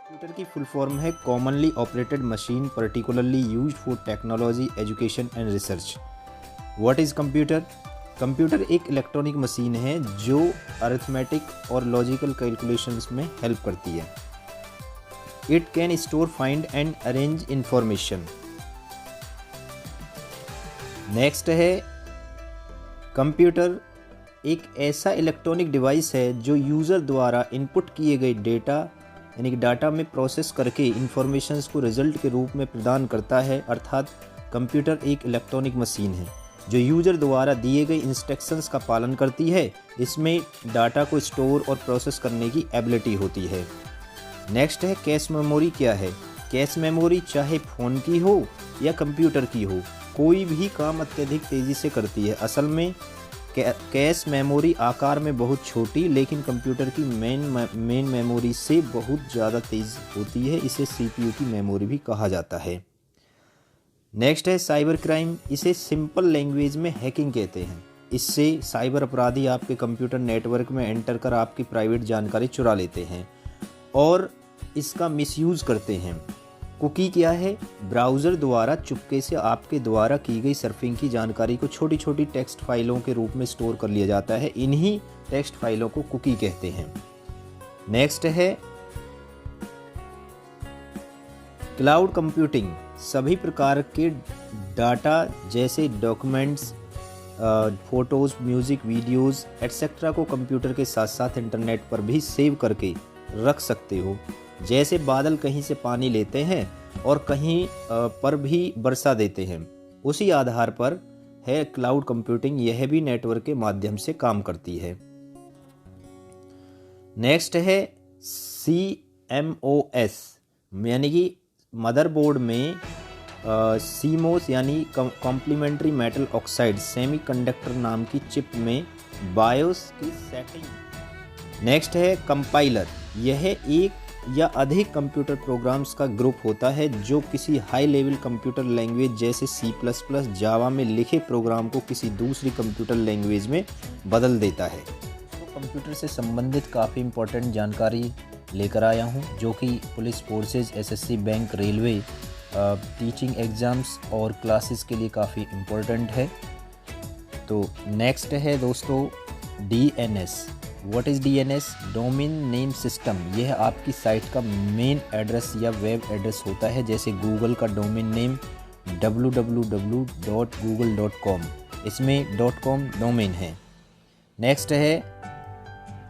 Computer की full form है commonly operated machine particularly used for technology education and research. What is computer? Computer एक electronic machine है जो arithmetic और logical calculations में help करती है। It can store, find and arrange information. Next है, कंप्यूटर एक ऐसा इलेक्ट्रॉनिक डिवाइस है जो यूज़र द्वारा इनपुट किए गए डेटा यानी कि डाटा में प्रोसेस करके इंफॉर्मेशंस को रिजल्ट के रूप में प्रदान करता है। अर्थात कंप्यूटर एक इलेक्ट्रॉनिक मशीन है जो यूज़र द्वारा दिए गए इंस्ट्रक्शंस का पालन करती है। इसमें डाटा को स्टोर और प्रोसेस करने की एबिलिटी होती है। नेक्स्ट है, कैश मेमोरी क्या है? कैश मेमोरी चाहे फ़ोन की हो या कंप्यूटर की हो, कोई भी काम अत्यधिक तेज़ी से करती है। असल में कैश मेमोरी आकार में बहुत छोटी लेकिन कंप्यूटर की मेन मेमोरी से बहुत ज़्यादा तेज़ होती है। इसे सीपीयू की मेमोरी भी कहा जाता है। नेक्स्ट है साइबर क्राइम। इसे सिंपल लैंग्वेज में हैकिंग कहते हैं। इससे साइबर अपराधी आपके कंप्यूटर नेटवर्क में एंटर कर आपकी प्राइवेट जानकारी चुरा लेते हैं और इसका मिसयूज़ करते हैं। कुकी क्या है? ब्राउज़र द्वारा चुपके से आपके द्वारा की गई सर्फिंग की जानकारी को छोटी छोटी टेक्स्ट फाइलों के रूप में स्टोर कर लिया जाता है। इन्हीं टेक्स्ट फाइलों को कुकी कहते हैं। नेक्स्ट है क्लाउड कंप्यूटिंग। सभी प्रकार के डाटा जैसे documents, photos, music, videos etcetera को कंप्यूटर के साथ साथ इंटरनेट पर भी सेव करके रख सकते हो। जैसे बादल कहीं से पानी लेते हैं और कहीं पर भी बरसा देते हैं, उसी आधार पर है क्लाउड कंप्यूटिंग। यह भी नेटवर्क के माध्यम से काम करती है। नेक्स्ट है CMOS यानी कि मदरबोर्ड में CMOS यानी कॉम्प्लीमेंट्री मेटल ऑक्साइड सेमीकंडक्टर नाम की चिप में बायोस की सेटिंग। नेक्स्ट है कंपाइलर। यह एक या अधिक कंप्यूटर प्रोग्राम्स का ग्रुप होता है जो किसी हाई लेवल कंप्यूटर लैंग्वेज जैसे C++, जावा में लिखे प्रोग्राम को किसी दूसरी कंप्यूटर लैंग्वेज में बदल देता है। तो कंप्यूटर से संबंधित काफ़ी इम्पोर्टेंट जानकारी लेकर आया हूँ जो कि police forces, SSC, bank, railway, teaching exams और क्लासेस के लिए काफ़ी इम्पोर्टेंट है। तो नेक्स्ट है दोस्तों DNS। What is DNS? Domain name system. यह आपकी साइट का मेन एड्रेस या वेब एड्रेस होता है। जैसे गूगल का डोमेन नेम www.google.com, इसमें .com डोमेन है। नेक्स्ट है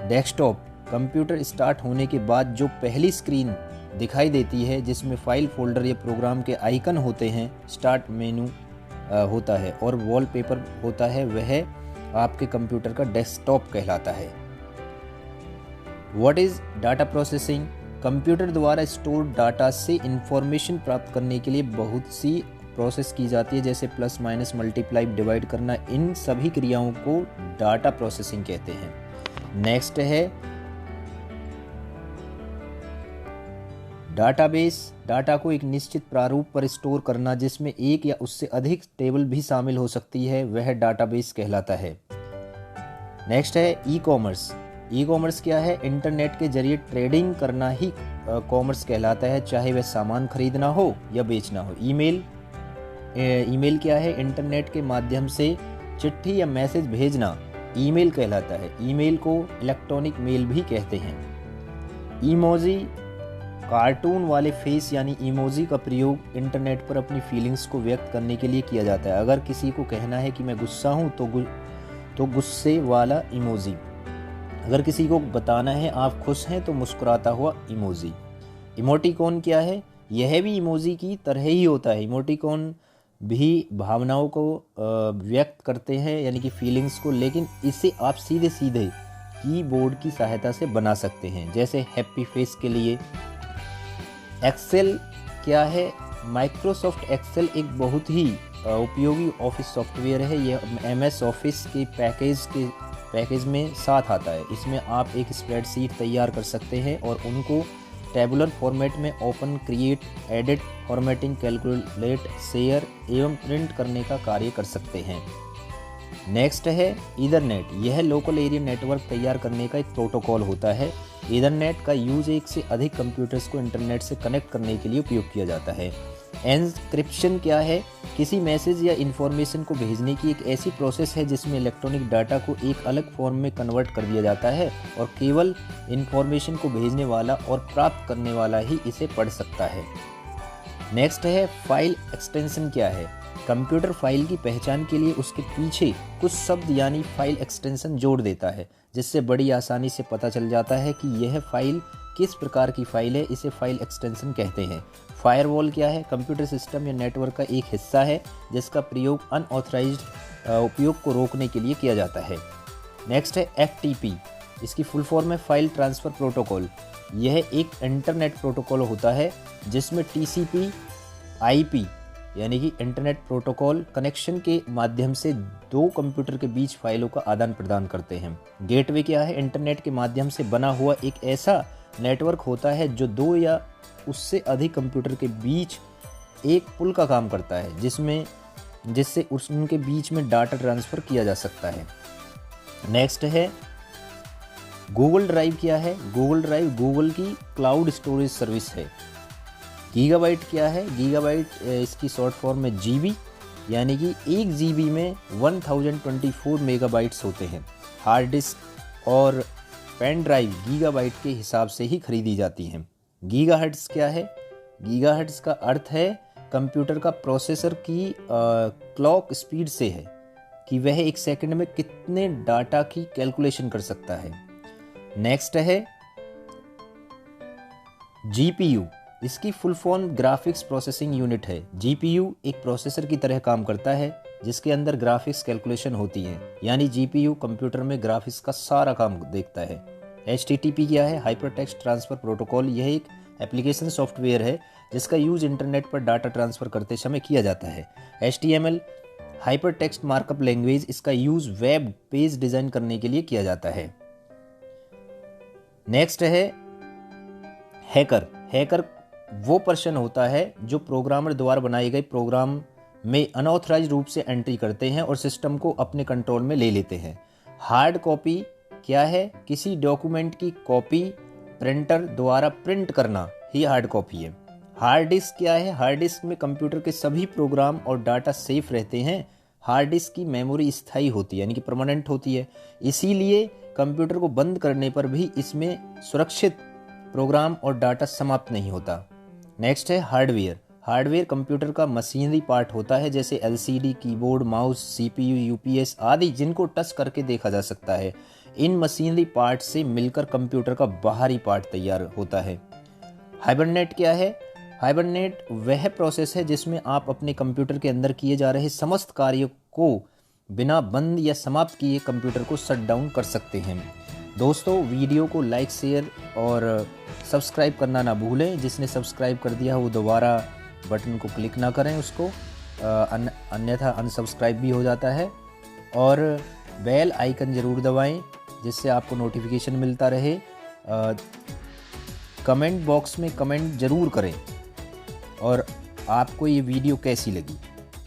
डेस्कटॉप। कंप्यूटर स्टार्ट होने के बाद जो पहली स्क्रीन दिखाई देती है जिसमें फाइल, फोल्डर या प्रोग्राम के आइकन होते हैं, स्टार्ट मेनू होता है और वॉलपेपर होता है, वह आपके कंप्यूटर का डेस्कटॉप कहलाता है। What is data processing? Computer द्वारा स्टोर डाटा से इंफॉर्मेशन प्राप्त करने के लिए बहुत सी प्रोसेस की जाती है, जैसे प्लस, माइनस, मल्टीप्लाई, डिवाइड करना। इन सभी क्रियाओं को डाटा प्रोसेसिंग कहते हैं। नेक्स्ट है डाटाबेस। डाटा को एक निश्चित प्रारूप पर स्टोर करना जिसमें एक या उससे अधिक टेबल भी शामिल हो सकती है, वह डाटाबेस कहलाता है। नेक्स्ट है ई-कॉमर्स। ई-कॉमर्स क्या है? इंटरनेट के जरिए ट्रेडिंग करना ही कॉमर्स कहलाता है, चाहे वह सामान खरीदना हो या बेचना हो। ईमेल क्या है? इंटरनेट के माध्यम से चिट्ठी या मैसेज भेजना ईमेल कहलाता है। ईमेल को इलेक्ट्रॉनिक मेल भी कहते हैं। इमोजी, कार्टून वाले फेस यानी इमोजी का प्रयोग इंटरनेट पर अपनी फीलिंग्स को व्यक्त करने के लिए किया जाता है। अगर किसी को कहना है कि मैं गुस्सा हूँ तो गुस्से वाला इमोजी। अगर किसी को बताना है आप खुश हैं तो मुस्कुराता हुआ इमोजी। इमोटिकॉन क्या है? यह भी इमोजी की तरह ही होता है। इमोटिकॉन भी भावनाओं को व्यक्त करते हैं यानी कि फीलिंग्स को, लेकिन इसे आप सीधे सीधे कीबोर्ड की सहायता से बना सकते हैं, जैसे हैप्पी फेस के लिए। एक्सेल क्या है? माइक्रोसॉफ्ट एक्सेल एक बहुत ही उपयोगी ऑफिस सॉफ्टवेयर है। यह MS ऑफिस के पैकेज में साथ आता है। इसमें आप एक स्प्रेडशीट तैयार कर सकते हैं और उनको टेबुलर फॉर्मेट में open, create, edit, formatting, calculate, share एवं प्रिंट करने का कार्य कर सकते हैं। नेक्स्ट है ईथरनेट। यह लोकल एरिया नेटवर्क तैयार करने का एक प्रोटोकॉल होता है। ईथरनेट का यूज एक से अधिक कंप्यूटर्स को इंटरनेट से कनेक्ट करने के लिए उपयोग किया जाता है। एन्क्रिप्शन क्या है? किसी मैसेज या इन्फॉर्मेशन को भेजने की एक ऐसी प्रोसेस है जिसमें इलेक्ट्रॉनिक डाटा को एक अलग फॉर्म में कन्वर्ट कर दिया जाता है और केवल इन्फॉर्मेशन को भेजने वाला और प्राप्त करने वाला ही इसे पढ़ सकता है। नेक्स्ट है फाइल एक्सटेंशन क्या है? कंप्यूटर फाइल की पहचान के लिए उसके पीछे कुछ शब्द यानी फाइल एक्सटेंशन जोड़ देता है, जिससे बड़ी आसानी से पता चल जाता है कि यह फाइल किस प्रकार की फाइल है। इसे फाइल एक्सटेंशन कहते हैं। फायरवॉल क्या है? कंप्यूटर सिस्टम या नेटवर्क का एक हिस्सा है जिसका प्रयोग अनऑथराइज्ड उपयोग को रोकने के लिए किया जाता है। नेक्स्ट है FTP। इसकी फुल फॉर्म है फाइल ट्रांसफ़र प्रोटोकॉल। यह एक इंटरनेट प्रोटोकॉल होता है जिसमें TCP/IP यानी कि इंटरनेट प्रोटोकॉल कनेक्शन के माध्यम से दो कंप्यूटर के बीच फाइलों का आदान प्रदान करते हैं। गेटवे क्या है? इंटरनेट के माध्यम से बना हुआ एक ऐसा नेटवर्क होता है जो दो या उससे अधिक कंप्यूटर के बीच एक पुल का काम करता है, जिससे उनके बीच में डाटा ट्रांसफ़र किया जा सकता है। नेक्स्ट है गूगल ड्राइव क्या है? गूगल ड्राइव गूगल की क्लाउड स्टोरेज सर्विस है। गीगाबाइट क्या है? गीगाबाइट इसकी शॉर्ट फॉर्म में GB, यानी कि 1 GB में 1024 मेगाबाइट्स होते हैं। हार्ड डिस्क और पेन ड्राइव गीगाबाइट के हिसाब से ही खरीदी जाती हैं। गीगाहर्ट्ज़ क्या है? गीगाहर्ट्ज़ का अर्थ है कंप्यूटर का प्रोसेसर की क्लॉक स्पीड से है कि वह एक सेकंड में कितने डाटा की कैलकुलेशन कर सकता है। नेक्स्ट है GPU। इसकी full form graphics processing unit है। GPU एक प्रोसेसर की तरह काम करता है जिसके अंदर ग्राफिक्स कैलकुलेशन होती हैं, यानी GPU कंप्यूटर में ग्राफिक्स का सारा काम देखता है। HTTP क्या है? Hyper text transfer protocol. यह एक एप्लीकेशन सॉफ्टवेयर है जिसका यूज इंटरनेट पर डाटा ट्रांसफ़र करते समय किया जाता है। HTML hyper text markup language. इसका यूज वेब पेज डिज़ाइन करने के लिए किया जाता है। नेक्स्ट है हैकर। हैकर वो पर्सन होता है जो प्रोग्रामर द्वारा बनाए गए प्रोग्राम में अनऑथराइज्ड रूप से एंट्री करते हैं और सिस्टम को अपने कंट्रोल में ले लेते हैं। हार्ड कॉपी क्या है? किसी डॉक्यूमेंट की कॉपी प्रिंटर द्वारा प्रिंट करना ही हार्ड कॉपी है। हार्ड डिस्क क्या है? हार्ड डिस्क में कंप्यूटर के सभी प्रोग्राम और डाटा सेफ रहते हैं। हार्ड डिस्क की मेमोरी स्थायी होती है, यानी कि परमानेंट होती है, इसीलिए कंप्यूटर को बंद करने पर भी इसमें सुरक्षित प्रोग्राम और डाटा समाप्त नहीं होता। नेक्स्ट है हार्डवेयर। हार्डवेयर कंप्यूटर का मशीनरी पार्ट होता है, जैसे LCD, keyboard, mouse, CPU, UPS आदि, जिनको टच करके देखा जा सकता है। इन मशीनरी पार्ट से मिलकर कंप्यूटर का बाहरी पार्ट तैयार होता है। हाइबरनेट क्या है? हाइबरनेट वह प्रोसेस है जिसमें आप अपने कंप्यूटर के अंदर किए जा रहे समस्त कार्यों को बिना बंद या समाप्त किए कंप्यूटर को शट डाउन कर सकते हैं। दोस्तों, वीडियो को लाइक, शेयर और सब्सक्राइब करना ना भूलें। जिसने सब्सक्राइब कर दिया वो दोबारा बटन को क्लिक ना करें उसको, अन्यथा अनसब्सक्राइब भी हो जाता है। और बेल आइकन ज़रूर दबाएं जिससे आपको नोटिफिकेशन मिलता रहे। कमेंट बॉक्स में कमेंट ज़रूर करें और आपको ये वीडियो कैसी लगी,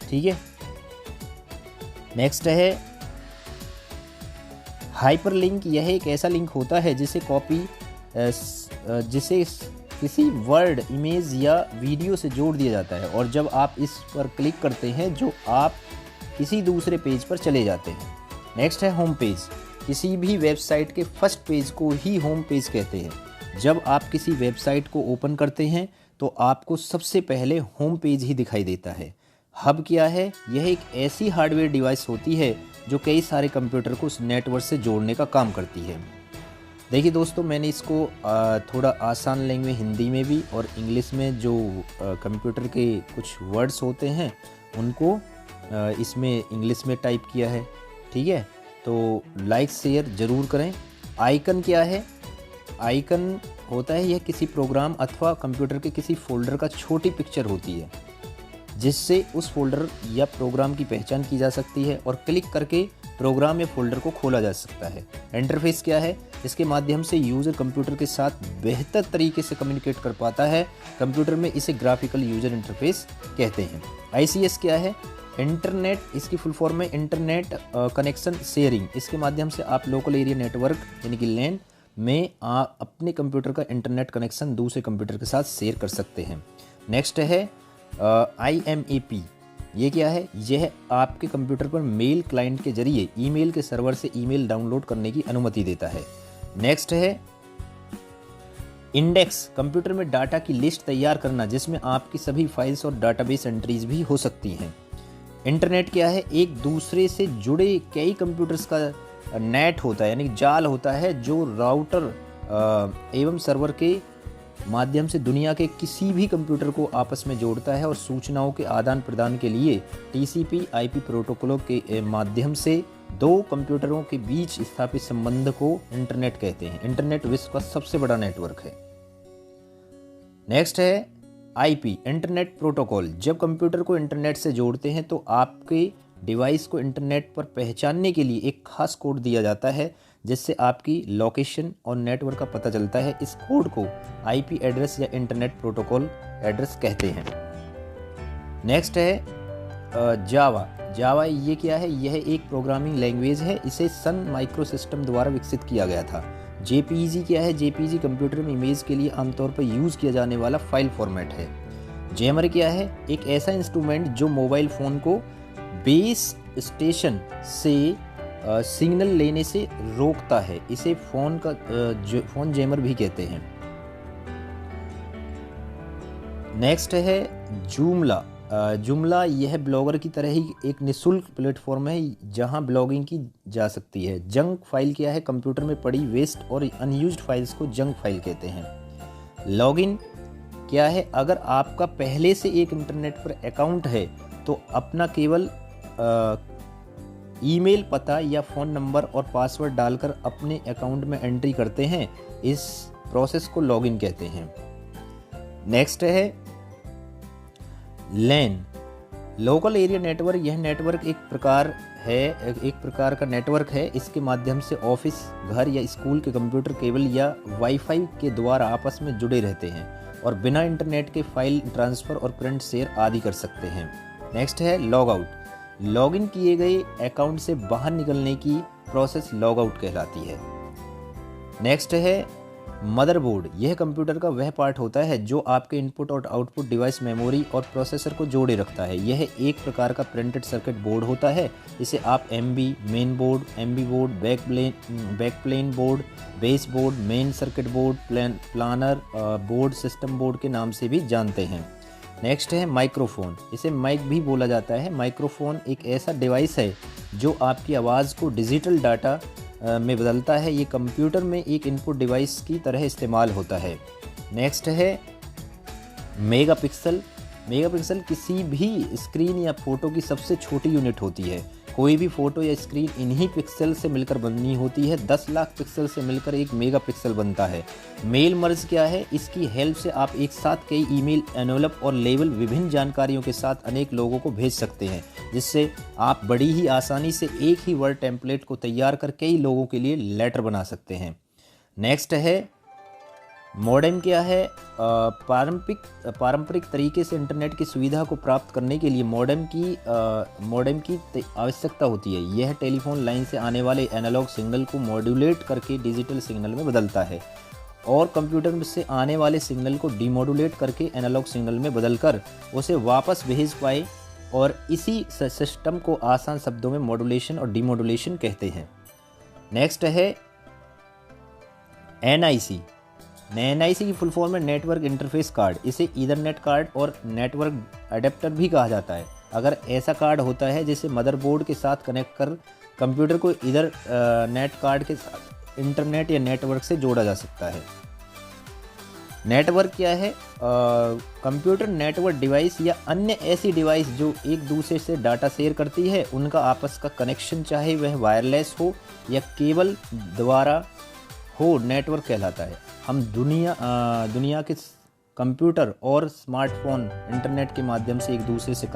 ठीक है। नेक्स्ट है हाइपरलिंक। यह एक ऐसा लिंक होता है जिसे किसी वर्ड, इमेज या वीडियो से जोड़ दिया जाता है और जब आप इस पर क्लिक करते हैं जो आप किसी दूसरे पेज पर चले जाते हैं। नेक्स्ट है होम पेज। किसी भी वेबसाइट के फर्स्ट पेज को ही होम पेज कहते हैं। जब आप किसी वेबसाइट को ओपन करते हैं तो आपको सबसे पहले होम पेज ही दिखाई देता है। हब क्या है? यह एक ऐसी हार्डवेयर डिवाइस होती है जो कई सारे कंप्यूटर को उस नेटवर्क से जोड़ने का काम करती है। देखिए दोस्तों, मैंने इसको थोड़ा आसान लैंग्वेज हिंदी में भी और इंग्लिश में जो कंप्यूटर के कुछ वर्ड्स होते हैं उनको इसमें इंग्लिश में टाइप किया है, ठीक है। तो लाइक शेयर ज़रूर करें। आइकन क्या है? आइकन होता है यह किसी प्रोग्राम अथवा कंप्यूटर के किसी फोल्डर का छोटी पिक्चर होती है जिससे उस फोल्डर या प्रोग्राम की पहचान की जा सकती है और क्लिक करके प्रोग्राम या फोल्डर को खोला जा सकता है। इंटरफेस क्या है? इसके माध्यम से यूज़र कंप्यूटर के साथ बेहतर तरीके से कम्युनिकेट कर पाता है। कंप्यूटर में इसे ग्राफिकल यूज़र इंटरफेस कहते हैं। ICS क्या है? इंटरनेट, इसकी फुल फॉर्म है इंटरनेट कनेक्शन शेयरिंग। इसके माध्यम से आप लोकल एरिया नेटवर्क यानी कि लैन में आप अपने कंप्यूटर का इंटरनेट कनेक्शन दूसरे कंप्यूटर के साथ शेयर कर सकते हैं। नेक्स्ट है IMAP। ये क्या है? यह आपके कंप्यूटर पर मेल क्लाइंट के जरिए ईमेल के सर्वर से ईमेल डाउनलोड करने की अनुमति देता है। नेक्स्ट है इंडेक्स, कंप्यूटर में डाटा की लिस्ट तैयार करना जिसमें आपकी सभी फाइल्स और डाटाबेस एंट्रीज भी हो सकती हैं। इंटरनेट क्या है? एक दूसरे से जुड़े कई कंप्यूटर्स का नेट होता है यानी जाल होता है जो राउटर एवं सर्वर के माध्यम से दुनिया के किसी भी कंप्यूटर को आपस में जोड़ता है और सूचनाओं के आदान प्रदान के लिए TCP/IP प्रोटोकॉलों के माध्यम से दो कंप्यूटरों के बीच स्थापित संबंध को इंटरनेट कहते हैं। इंटरनेट विश्व का सबसे बड़ा नेटवर्क है। नेक्स्ट है IP, इंटरनेट प्रोटोकॉल। जब कंप्यूटर को इंटरनेट से जोड़ते हैं तो आपके डिवाइस को इंटरनेट पर पहचानने के लिए एक खास कोड दिया जाता है जिससे आपकी लोकेशन और नेटवर्क का पता चलता है। इस कोड को IP एड्रेस या इंटरनेट प्रोटोकॉल एड्रेस कहते हैं। नेक्स्ट है जावा। ये क्या है? यह एक प्रोग्रामिंग लैंग्वेज है। इसे सन माइक्रोसिस्टम द्वारा विकसित किया गया था। JPEG क्या है? JPEG कंप्यूटर में इमेज के लिए आमतौर पर यूज़ किया जाने वाला फाइल फॉर्मेट है। जैमर क्या है? एक ऐसा इंस्ट्रूमेंट जो मोबाइल फ़ोन को बेस स्टेशन से सिग्नल लेने से रोकता है। इसे फोन जैमर भी कहते हैं। नेक्स्ट है जुमला। यह ब्लॉगर की तरह ही एक निःशुल्क प्लेटफॉर्म है जहां ब्लॉगिंग की जा सकती है। जंक फाइल क्या है? कंप्यूटर में पड़ी वेस्ट और अनयूज्ड फाइल्स को जंक फाइल कहते हैं। लॉगिन क्या है? अगर आपका पहले से एक इंटरनेट पर अकाउंट है तो अपना केवल ईमेल पता या फ़ोन नंबर और पासवर्ड डालकर अपने अकाउंट में एंट्री करते हैं। इस प्रोसेस को लॉगिन कहते हैं। नेक्स्ट है लैन, लोकल एरिया नेटवर्क। यह नेटवर्क एक प्रकार का नेटवर्क है। इसके माध्यम से ऑफिस, घर या स्कूल के कंप्यूटर केबल या वाईफाई के द्वारा आपस में जुड़े रहते हैं और बिना इंटरनेट के फाइल ट्रांसफ़र और प्रिंट शेयर आदि कर सकते हैं। नेक्स्ट है लॉग आउट। लॉगिन किए गए अकाउंट से बाहर निकलने की प्रोसेस लॉग आउट कहलाती है। नेक्स्ट है मदरबोर्ड। यह कंप्यूटर का वह पार्ट होता है जो आपके इनपुट और आउटपुट डिवाइस, मेमोरी और प्रोसेसर को जोड़े रखता है। यह एक प्रकार का प्रिंटेड सर्किट बोर्ड होता है। इसे आप MB main board, MB board, backplane board, base board, main circuit board, planar board, system board के नाम से भी जानते हैं। नेक्स्ट है माइक्रोफोन। इसे माइक भी बोला जाता है। माइक्रोफोन एक ऐसा डिवाइस है जो आपकी आवाज़ को डिजिटल डाटा में बदलता है। ये कंप्यूटर में एक इनपुट डिवाइस की तरह इस्तेमाल होता है। नेक्स्ट है मेगापिक्सल। किसी भी स्क्रीन या फोटो की सबसे छोटी यूनिट होती है। कोई भी फोटो या स्क्रीन इन्हीं पिक्सल से मिलकर बननी होती है। 10 लाख पिक्सल से मिलकर एक मेगापिक्सल बनता है। मेल मर्ज क्या है? इसकी हेल्प से आप एक साथ कई ईमेल, एनवेलप और लेबल विभिन्न जानकारियों के साथ अनेक लोगों को भेज सकते हैं, जिससे आप बड़ी ही आसानी से एक ही वर्ड टेम्पलेट को तैयार कर कई लोगों के लिए लेटर बना सकते हैं। नेक्स्ट है मॉडेम क्या है? पारंपरिक तरीके से इंटरनेट की सुविधा को प्राप्त करने के लिए मॉडेम की आवश्यकता होती है। यह टेलीफोन लाइन से आने वाले एनालॉग सिग्नल को मॉड्यूलेट करके डिजिटल सिग्नल में बदलता है और कंप्यूटर से आने वाले सिग्नल को डीमॉड्यूलेट करके एनालॉग सिग्नल में बदलकर उसे वापस भेज पाए, और इसी सिस्टम को आसान शब्दों में मॉड्यूलेशन और डीमॉड्यूलेशन कहते हैं। नेक्स्ट है NIC की फुल फॉर्म है नेटवर्क इंटरफेस कार्ड। इसे ईथरनेट कार्ड और नेटवर्क अडेप्टर भी कहा जाता है। अगर ऐसा कार्ड होता है जिसे मदरबोर्ड के साथ कनेक्ट कर कंप्यूटर को नेट कार्ड के साथ इंटरनेट या नेटवर्क से जोड़ा जा सकता है। नेटवर्क क्या है? कंप्यूटर नेटवर्क डिवाइस या अन्य ऐसी डिवाइस जो एक दूसरे से डाटा शेयर करती है, उनका आपस का कनेक्शन चाहे वह वायरलेस हो या केबल द्वारा हो, नेटवर्क कहलाता है। हम दुनिया के कंप्यूटर और स्मार्टफोन इंटरनेट के माध्यम से एक दूसरे से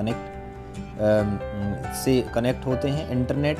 कनेक्ट होते हैं। इंटरनेट